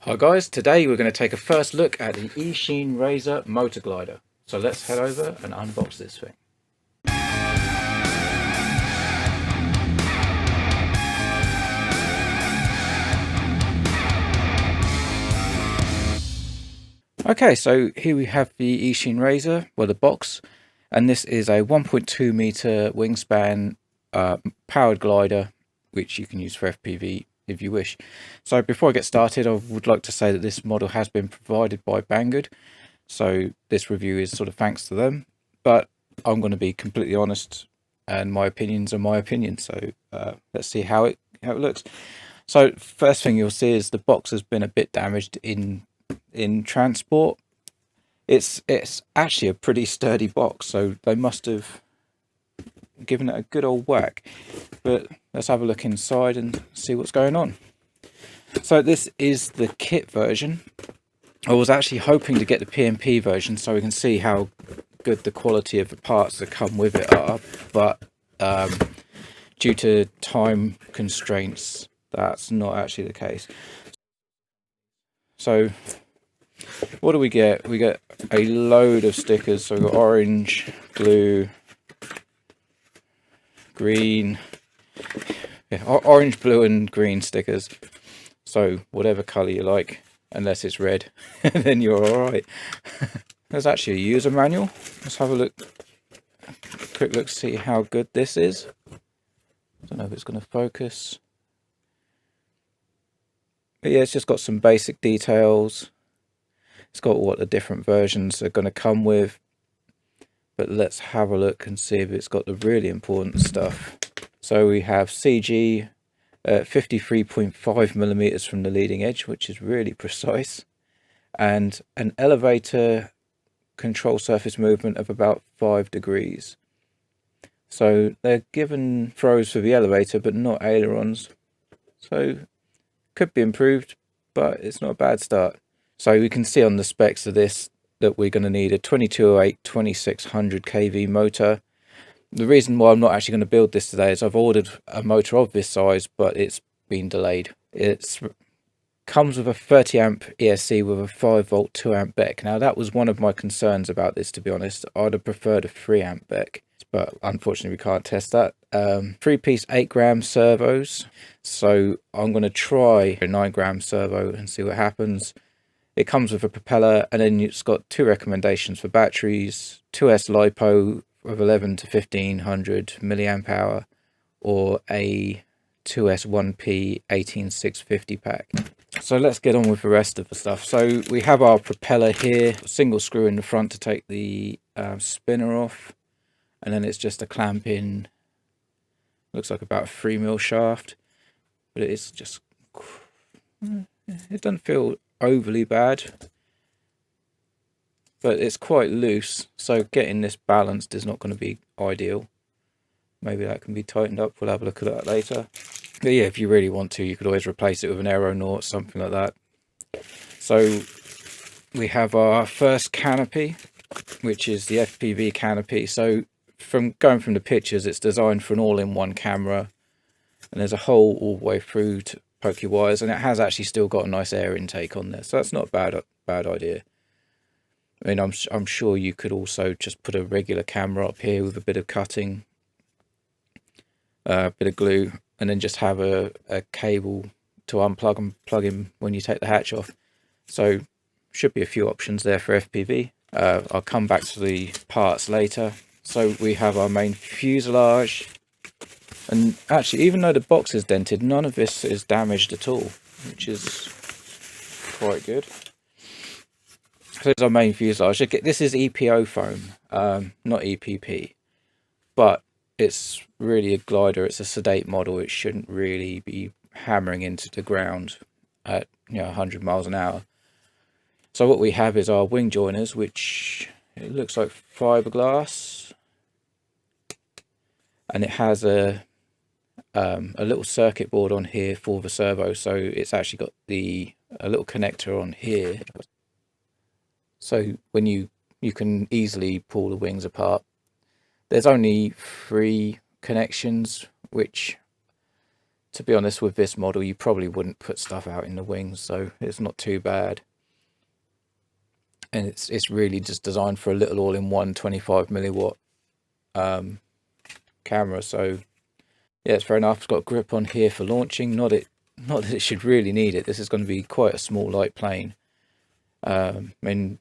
Hi guys, today we're going to take a first look at the Eachine Razor motor glider. So let's head over and unbox this thing. Okay, so here we have the Eachine Razor, well the box, and this is a 1.2 meter wingspan powered glider, which you can use for FPV if you wish. So before I get started, I would like to say that this model has been provided by Banggood. So this review is sort of thanks to them, but I'm going to be completely honest, and my opinions are my opinions. So let's see how it looks. So first thing you'll see is the box has been a bit damaged in transport. It's actually a pretty sturdy box, so they must have given it a good old whack. But let's have a look inside and see what's going on. So this is the kit version. I was actually hoping to get the PMP version so we can see how good the quality of the parts that come with it are, but due to time constraints, that's not actually the case. So what do we get? We get a load of stickers. So we've got orange, blue, green, orange, blue and green stickers. So whatever colour you like, unless it's red, then you're alright. There's actually a user manual. Let's have a look, quick look, see how good this is. I don't know if it's going to focus. But yeah, it's just got some basic details. It's got what the different versions are going to come with. But let's have a look and see if it's got the really important stuff. So we have CG 53.5 millimeters from the leading edge, which is really precise, and an elevator control surface movement of about 5 degrees. So they're given throws for the elevator but not ailerons, so could be improved, but it's not a bad start. So we can see on the specs of this that we're going to need a 2208 2600 kV motor. The reason why I'm not actually going to build this today is I've ordered a motor of this size, but it's been delayed. It's comes with a 30 amp ESC with a 5 volt 2 amp BEC. Now that was one of my concerns about this, to be honest. I'd have preferred a 3 amp BEC, but unfortunately we can't test that. 3-piece 8-gram servos. So I'm going to try a 9-gram servo and see what happens. It comes with a propeller, and then it's got 2 recommendations for batteries: 2S LiPo of 11 to 1500 milliamp hour, or a 2S 1P 18650 pack. So let's get on with the rest of the stuff. So we have our propeller here, a single screw in the front to take the spinner off, and then it's just a clamp in. Looks like about a 3mm shaft, but it is just, it doesn't feel overly bad, but it's quite loose, so getting this balanced is not going to be ideal. Maybe that can be tightened up. We'll have a look at that later. But yeah, if you really want to, you could always replace it with an aeronaut, something like that. So we have our first canopy, which is the FPV Canopy. So from going from the pictures, it's designed for an all-in-one camera, and there's a hole all the way through to poke your wires, and it has actually still got a nice air intake on there, so that's not a bad idea. I mean, I'm sure you could also just put a regular camera up here with a bit of cutting, a bit of glue, and then just have a cable to unplug and plug in when you take the hatch off. So should be a few options there for FPV. I'll come back to the parts later. So we have our main fuselage, and actually, even though the box is dented, none of this is damaged at all, which is quite good. So this is our main fuselage. This is EPO foam, not EPP, but it's really a glider. It's a sedate model. It shouldn't really be hammering into the ground at 100 miles an hour. So what we have is our wing joiners, which it looks like fiberglass, and it has a little circuit board on here for the servo. So it's actually got a little connector on here. So when you can easily pull the wings apart. There's only 3 connections, which to be honest, with this model you probably wouldn't put stuff out in the wings, so it's not too bad. And it's really just designed for a little all-in-one 25 milliwatt camera. So yeah, it's fair enough. It's got a grip on here for launching. Not that it should really need it. This is going to be quite a small light plane. I mean,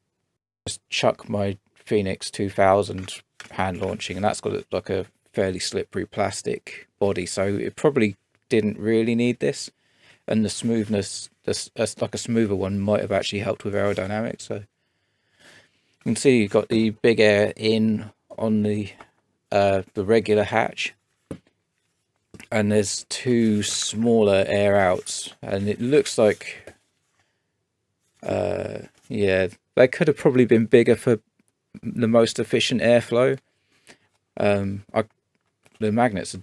just chuck my Phoenix 2000 hand launching, and that's got like a fairly slippery plastic body, so it probably didn't really need this. And the smoothness, like a smoother one, might have actually helped with aerodynamics. So you can see you've got the big air in on the regular hatch, and there's two smaller air outs, and it looks like yeah, they could have probably been bigger for the most efficient airflow. The magnets are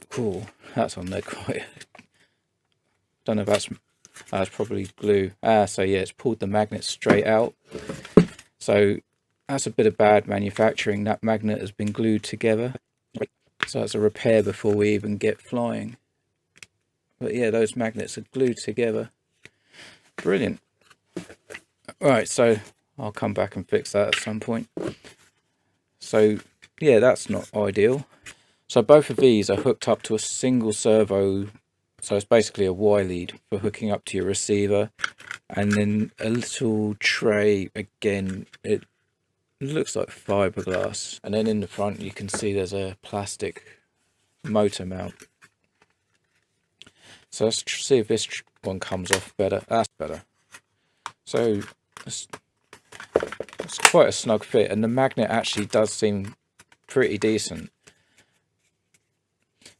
cool. That's on there quite. Don't know if that's probably glue. So yeah, it's pulled the magnet straight out. So that's a bit of bad manufacturing. That magnet has been glued together. So that's a repair before we even get flying. But yeah, those magnets are glued together. Brilliant. Right, so I'll come back and fix that at some point. So yeah, that's not ideal. So both of these are hooked up to a single servo. So it's basically a Y lead for hooking up to your receiver. And then a little tray, again, it looks like fiberglass. And then in the front you can see there's a plastic motor mount. So let's see if this one comes off better. That's better. So it's quite a snug fit, and the magnet actually does seem pretty decent.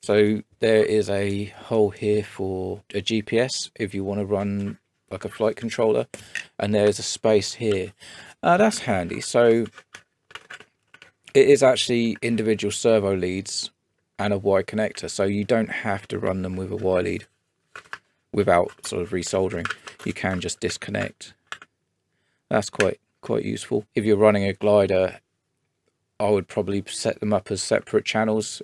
So there is a hole here for a GPS if you want to run like a flight controller, and there's a space here. That's handy. So it is actually individual servo leads and a Y connector, so you don't have to run them with a Y lead without sort of resoldering. You can just disconnect. That's quite useful. If you're running a glider, I would probably set them up as separate channels.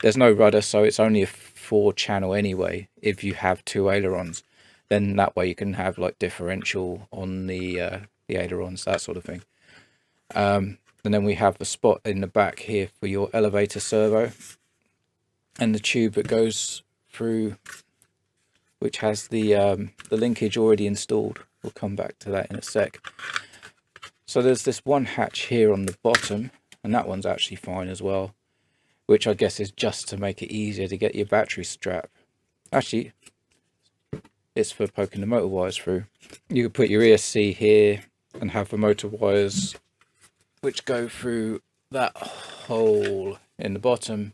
There's no rudder, so it's only a 4-channel anyway. If you have 2 ailerons, then that way you can have like differential on the ailerons, that sort of thing. And then we have the spot in the back here for your elevator servo, and the tube that goes through, which has the linkage already installed. We'll come back to that in a sec. So there's this one hatch here on the bottom, and that one's actually fine as well, which I guess is just to make it easier to get your battery strap. Actually, it's for poking the motor wires through. You could put your ESC here and have the motor wires which go through that hole in the bottom,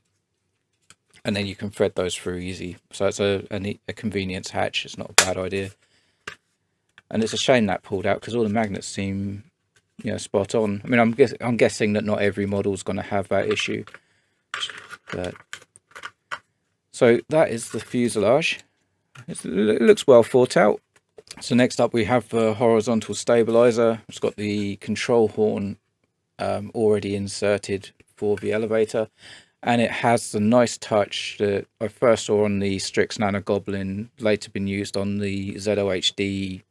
and then you can thread those through easy. So it's a convenience hatch. It's not a bad idea. And it's a shame that pulled out, because all the magnets seem, you know, spot on. I mean, I'm guessing that not every model's going to have that issue. But so that is the fuselage. It looks well thought out. So next up we have the horizontal stabiliser. It's got the control horn already inserted for the elevator, and it has the nice touch that I first saw on the Strix Nano Goblin, later been used on the ZOHD.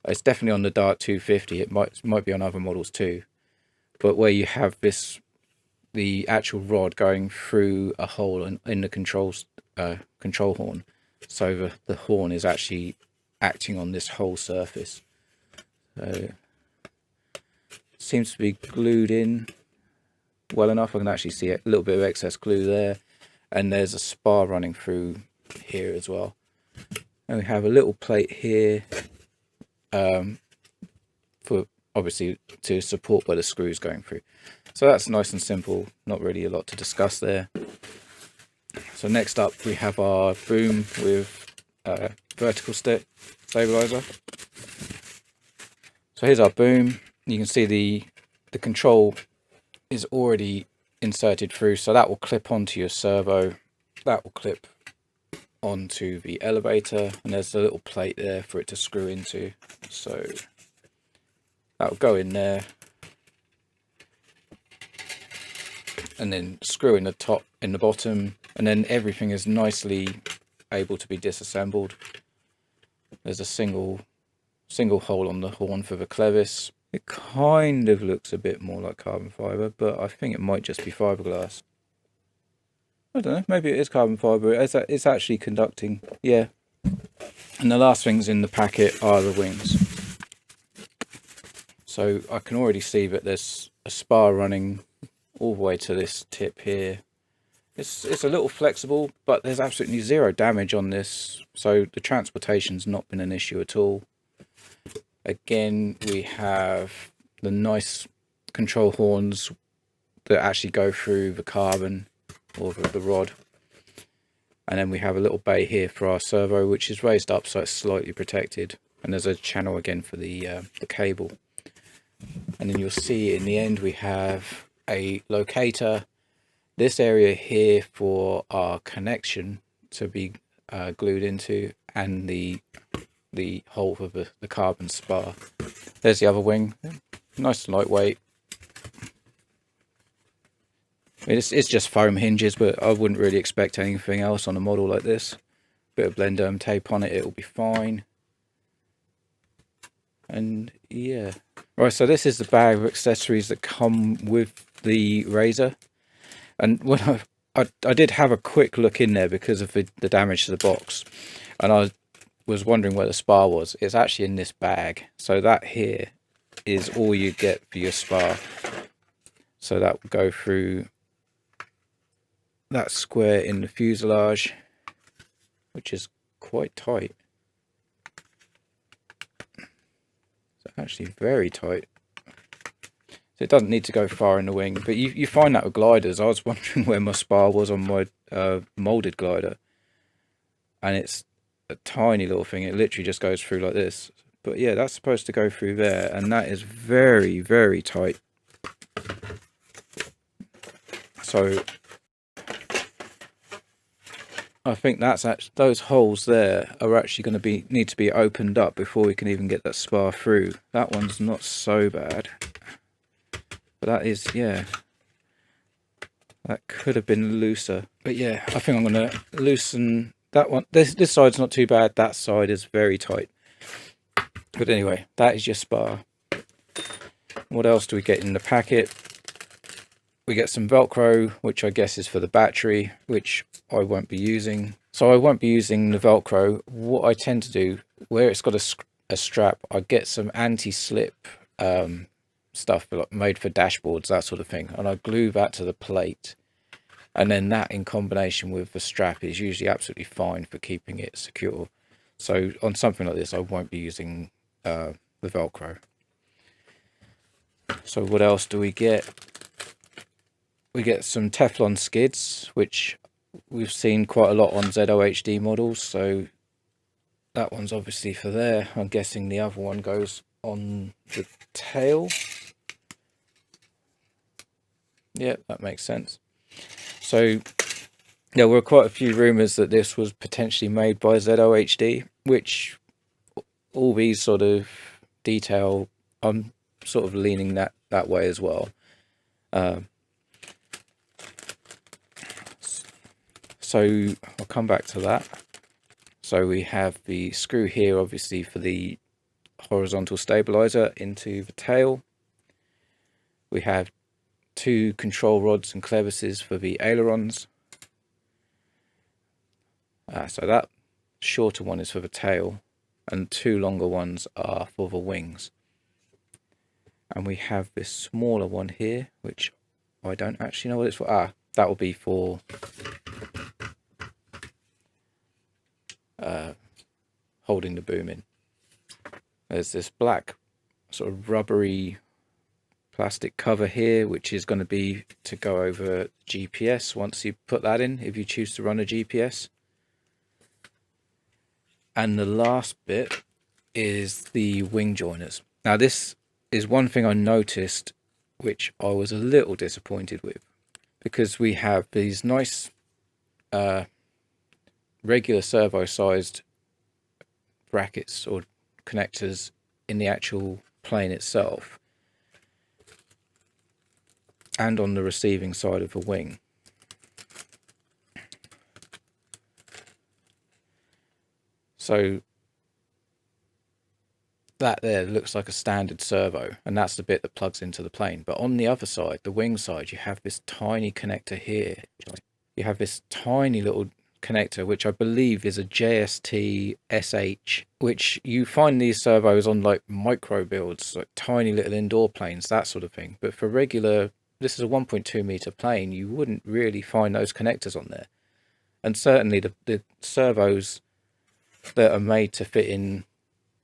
It's definitely on the Dart 250. It might be on other models too, but where you have the actual rod going through a hole in the control horn, so the horn is actually acting on this whole surface. So it seems to be glued in well enough. I can actually see a little bit of excess glue there, and there's a spar running through here as well. And we have a little plate here for obviously to support where the screw is going through. So that's nice and simple, not really a lot to discuss there. So next up we have our boom with vertical stabiliser. So here's our boom. You can see the control is already inserted through, so that will clip onto your servo, that will clip onto the elevator, and there's a little plate there for it to screw into, so that will go in there. and then screw in the top, in the bottom, and then everything is nicely able to be disassembled. There's a single hole on the horn for the clevis. It kind of looks a bit more like carbon fibre, but I think it might just be fiberglass. I don't know, maybe it is carbon fibre. It's actually conducting, yeah. And the last things in the packet are the wings. So I can already see that there's a spar running all the way to this tip here. It's a little flexible, but there's absolutely zero damage on this, so the transportation's not been an issue at all. Again, we have the nice control horns that actually go through the carbon or the rod. And then we have a little bay here for our servo, which is raised up so it's slightly protected. And there's a channel again for the cable. And then you'll see in the end we have a locator. This area here for our connection to be glued into, and the hole for the carbon spar. There's the other wing, nice and lightweight. I mean, it's just foam hinges, but I wouldn't really expect anything else on a model like this. Bit of Blenderm tape on it, it'll be fine. And yeah, right, so this is the bag of accessories that come with the Razor. And when I did have a quick look in there because of the damage to the box, and I was wondering where the spar was. It's actually in this bag. So that here is all you get for your spar. So that will go through that square in the fuselage, which is quite tight. It's actually very tight. So it doesn't need to go far in the wing, but you find that with gliders. I was wondering where my spar was on my molded glider, and it's a tiny little thing. It literally just goes through like this. But yeah, that's supposed to go through there, and that is very, very tight. So I think that's actually, those holes there are actually going to need to be opened up before we can even get that spar through. That one's not so bad, but that is, yeah, that could have been looser. But yeah, I think I'm going to loosen that one. This side's not too bad. That side is very tight. But anyway, that is your spar. What else do we get in the packet? We get some Velcro, which I guess is for the battery, which I won't be using. So I won't be using the Velcro. What I tend to do, where it's got a strap, I get some anti-slip stuff made for dashboards, that sort of thing, and I glue that to the plate. And then that in combination with the strap is usually absolutely fine for keeping it secure. So on something like this, I won't be using the Velcro. So what else do we get? We get some Teflon skids, which we've seen quite a lot on ZOHD models. So that one's obviously for there. I'm guessing the other one goes on the tail. Yeah, that makes sense. So there were quite a few rumours that this was potentially made by ZOHD, which all these sort of detail, I'm sort of leaning that way as well. So I'll come back to that. So we have the screw here, obviously, for the horizontal stabiliser into the tail. We have 2 control rods and clevises for the ailerons. So that shorter one is for the tail, and 2 longer ones are for the wings. And we have this smaller one here, which I don't actually know what it's for. That will be for holding the boom in. There's this black sort of rubbery plastic cover here, which is going to be to go over GPS once you put that in, if you choose to run a GPS. And the last bit is the wing joiners. Now this is one thing I noticed which I was a little disappointed with, because we have these nice regular servo sized brackets or connectors in the actual plane itself, and on the receiving side of the wing. So that there looks like a standard servo, and that's the bit that plugs into the plane. But on the other side, the wing side, you have this tiny connector here. You have this tiny little connector, which I believe is a JST SH, which you find these servos on like micro builds, like tiny little indoor planes, that sort of thing. But for regular, this is a 1.2 meter plane, you wouldn't really find those connectors on there. And certainly the servos that are made to fit in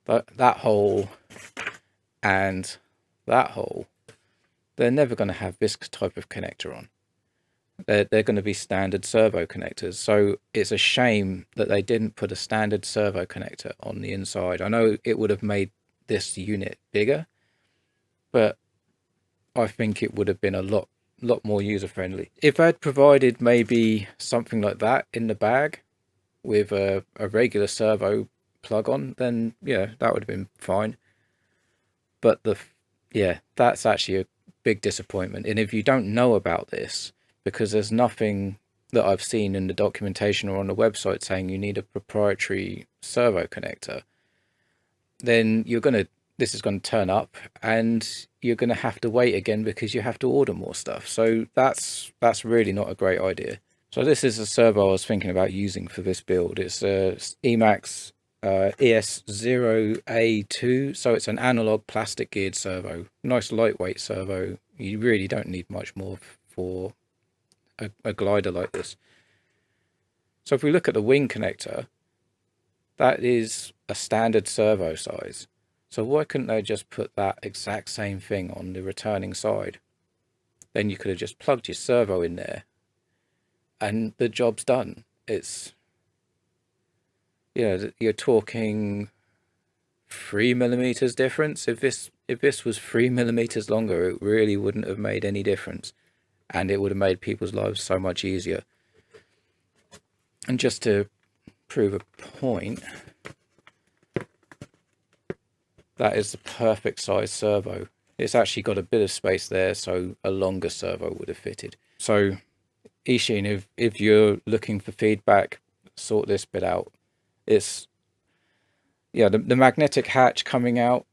that hole and that hole, they're never going to have this type of connector on. They're going to be standard servo connectors. So it's a shame that they didn't put a standard servo connector on the inside. I know it would have made this unit bigger, but I think it would have been a lot more user friendly. If I'd provided maybe something like that in the bag with a regular servo plug on, then yeah, that would have been fine. But that's actually a big disappointment. And if you don't know about this, because there's nothing that I've seen in the documentation or on the website saying you need a proprietary servo connector, then this is going to turn up and you're going to have to wait again because you have to order more stuff. So that's really not a great idea. So this is a servo I was thinking about using for this build. It's a Emax ES0A2, so it's an analog plastic geared servo. Nice lightweight servo. You really don't need much more for a glider like this. So if we look at the wing connector, that is a standard servo size. So why couldn't they just put that exact same thing on the returning side? Then you could have just plugged your servo in there and the job's done. It's, you're talking 3mm difference. If this was 3mm longer, it really wouldn't have made any difference, and it would have made people's lives so much easier. And just to prove a point, that is the perfect size servo. It's actually got a bit of space there, so a longer servo would have fitted. So Eachine, if you're looking for feedback, sort this bit out. It's, the magnetic hatch coming out,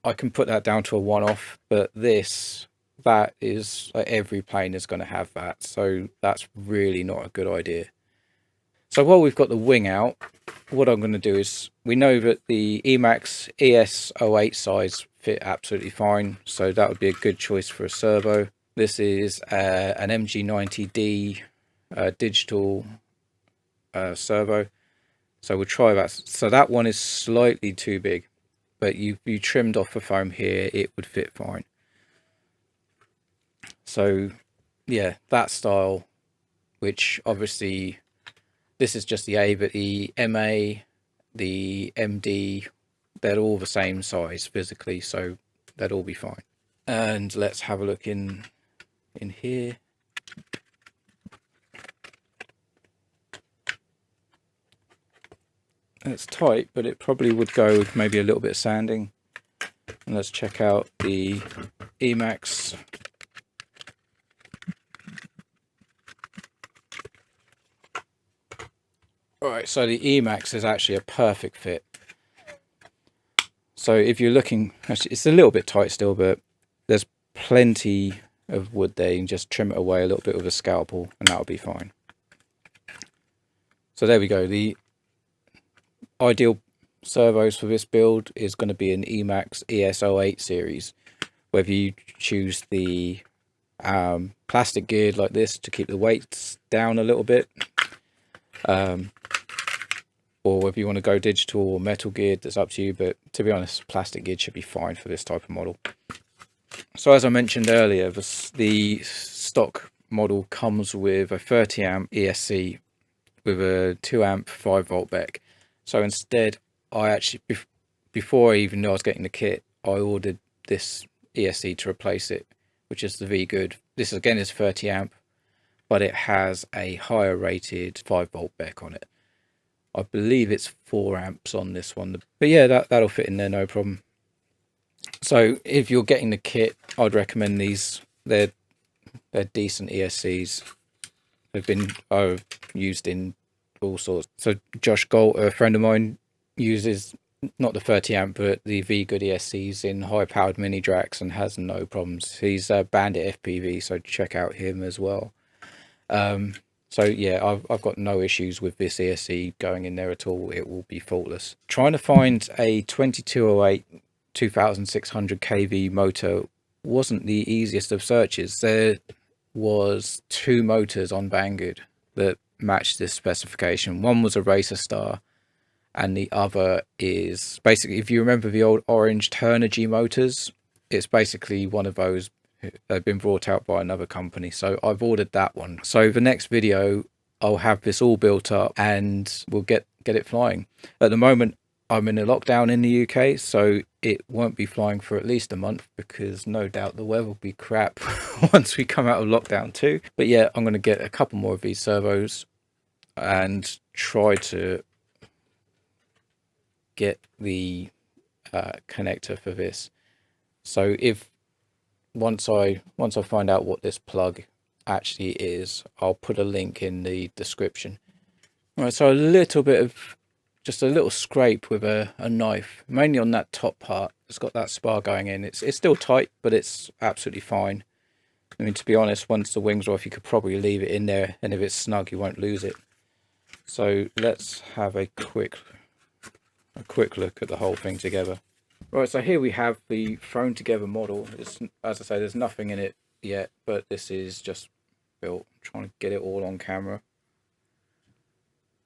I can put that down to a one-off, but that is, like, every plane is going to have that, so that's really not a good idea. So while we've got the wing out, what I'm going to do is, we know that the Emax ES08 size fit absolutely fine, so that would be a good choice for a servo. This is an MG90D digital servo, so we'll try that. So that one is slightly too big, but you trimmed off the foam here, it would fit fine. So yeah, that style, which obviously this is just the A, but the MA, the MD, they're all the same size physically, so they'll all be fine. And let's have a look in here. It's tight, but it probably would go with maybe a little bit of sanding. And let's check out the Emax. Alright, so the Emax is actually a perfect fit. So if you're looking, actually it's a little bit tight still, but there's plenty of wood there. You can just trim it away a little bit with a scalpel and that'll be fine. So there we go. The ideal servos for this build is going to be an Emax ES08 series. Whether you choose the plastic geared like this to keep the weights down a little bit, or whether you want to go digital or metal geared, that's up to you, but to be honest, plastic geared should be fine for this type of model. So as I mentioned earlier, the stock model comes with a 30 amp ESC with a 2 amp 5 volt BEC. So instead, I actually, before I even knew I was getting the kit, I ordered this ESC to replace it, which is the Banggood. This again is 30 amp, but it has a higher rated 5 volt BEC on it. I believe it's 4 amps on this one, but yeah, that'll fit in there, no problem. So if you're getting the kit, I'd recommend these. They're They're decent ESCs. They've been used in all sorts. So Josh Galt, a friend of mine, uses not the 30 amp but the Banggood ESCs in high powered mini dracs and has no problems. He's a Bandit FPV, so check out him as well. So yeah, I've got no issues with this ESC going in there at all. It will be faultless. Trying to find a 2208 2600 kV motor wasn't the easiest of searches. There was 2 motors on Banggood that matched this specification. One was a Racer Star, and the other is basically, if you remember the old orange Turnigy motors, it's basically one of those. They've been brought out by another company, so I've ordered that one. So the next video I'll have this all built up and we'll get it flying. At the moment I'm in a lockdown in the UK, so it won't be flying for at least a month, because no doubt the weather will be crap once we come out of lockdown too. But yeah, I'm going to get a couple more of these servos and try to get the connector for this. So if once I find out what this plug actually is, I'll put a link in the description. All right, so a little bit of, just a little scrape with a knife, mainly on that top part. It's got that spar going in. It's still tight, but it's absolutely fine. I mean, to be honest, once the wings are off, you could probably leave it in there, and if it's snug, you won't lose it. So let's have a quick look at the whole thing together. Right, so here we have the thrown together model. It's, as I say, there's nothing in it yet, but this is just built. I'm trying to get it all on camera.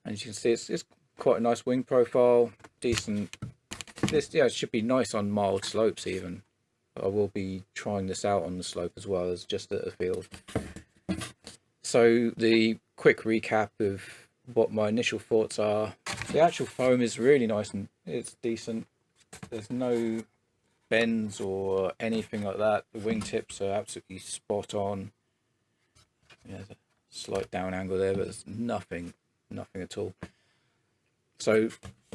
And as you can see, it's quite a nice wing profile, decent. This, yeah, it should be nice on mild slopes even. I will be trying this out on the slope as well as just at the field. So the quick recap of what my initial thoughts are. The actual foam is really nice and it's decent. There's no bends or anything like that. The wingtips are absolutely spot on. Yeah, there's a slight down angle there, but there's nothing at all. So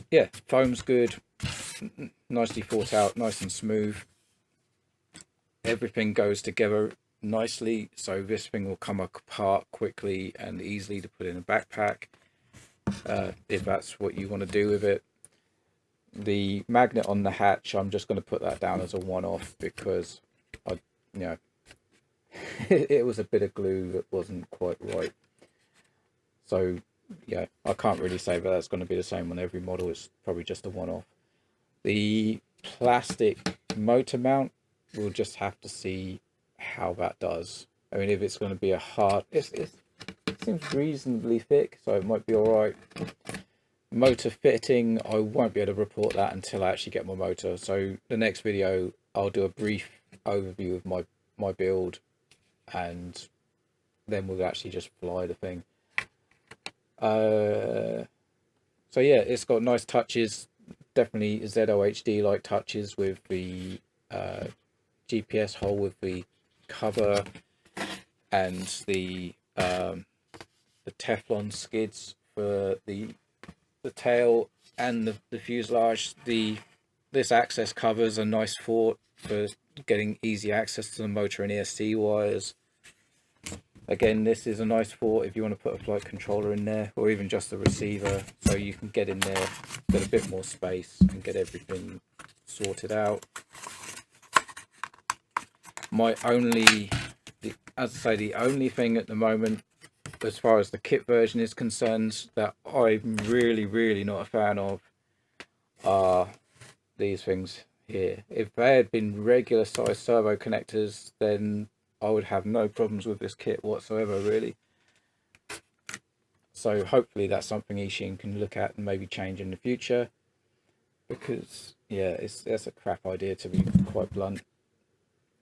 yeah, foam's good, nicely thought out, nice and smooth. Everything goes together nicely, so this thing will come apart quickly and easily to put in a backpack, if that's what you want to do with it. The magnet on the hatch, I'm just going to put that down as a one-off, because it was a bit of glue that wasn't quite right. So yeah, I can't really say that that's going to be the same on every model. It's probably just a one-off. The plastic motor mount, we'll just have to see how that does. I mean, if it's going to be a hard, it seems reasonably thick, so it might be all right. Motor fitting, I won't be able to report that until I actually get my motor. So the next video I'll do a brief overview of my build, and then we'll actually just fly the thing. So yeah, it's got nice touches, definitely ZOHD like touches with the GPS hole with the cover, and the Teflon skids for the tail and the fuselage. This access covers a nice fort for getting easy access to the motor and ESC wires. Again, this is a nice fort if you want to put a flight controller in there, or even just a receiver, so you can get in there, get a bit more space and get everything sorted out. As I say, the only thing at the moment, as far as the kit version is concerned, that I'm really not a fan of are these things here. If they had been regular size servo connectors, then I would have no problems with this kit whatsoever, really. So hopefully that's something Eachine can look at and maybe change in the future, because yeah, that's a crap idea, to be quite blunt.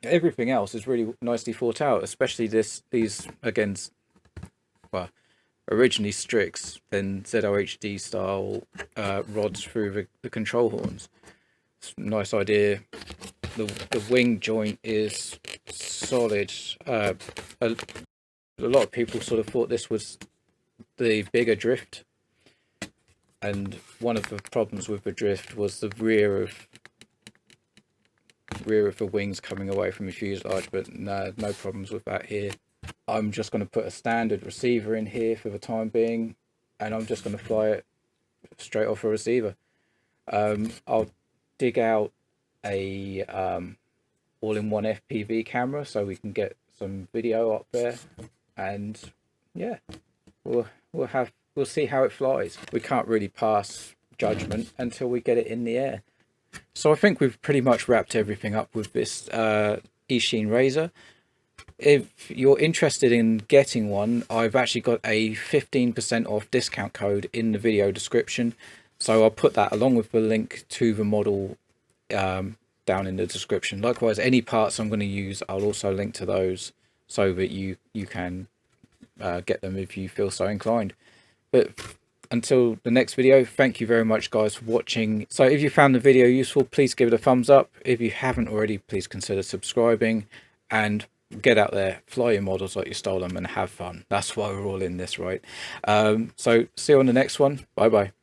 Everything else is really nicely thought out, especially these again, well, originally Strix, then ZOHD style rods through the control horns. It's a nice idea. The wing joint is solid. A lot of people sort of thought this was the bigger Drift, and one of the problems with the Drift was the rear of the wings coming away from the fuselage, but no problems with that here. I'm just going to put a standard receiver in here for the time being, and I'm just going to fly it straight off a receiver. I'll dig out a all-in-one FPV camera so we can get some video up there, and yeah, we'll see how it flies. We can't really pass judgment until we get it in the air. So I think we've pretty much wrapped everything up with this Eachine Razor. If you're interested in getting one, I've actually got a 15% off discount code in the video description, so I'll put that along with the link to the model down in the description. Likewise, any parts I'm going to use, I'll also link to those so that you can get them if you feel so inclined. But until the next video, thank you very much guys for watching. So if you found the video useful, please give it a thumbs up. If you haven't already, please consider subscribing, and get out there, fly your models like you stole them, and have fun. That's why we're all in this, right? So see you on the next one. Bye bye.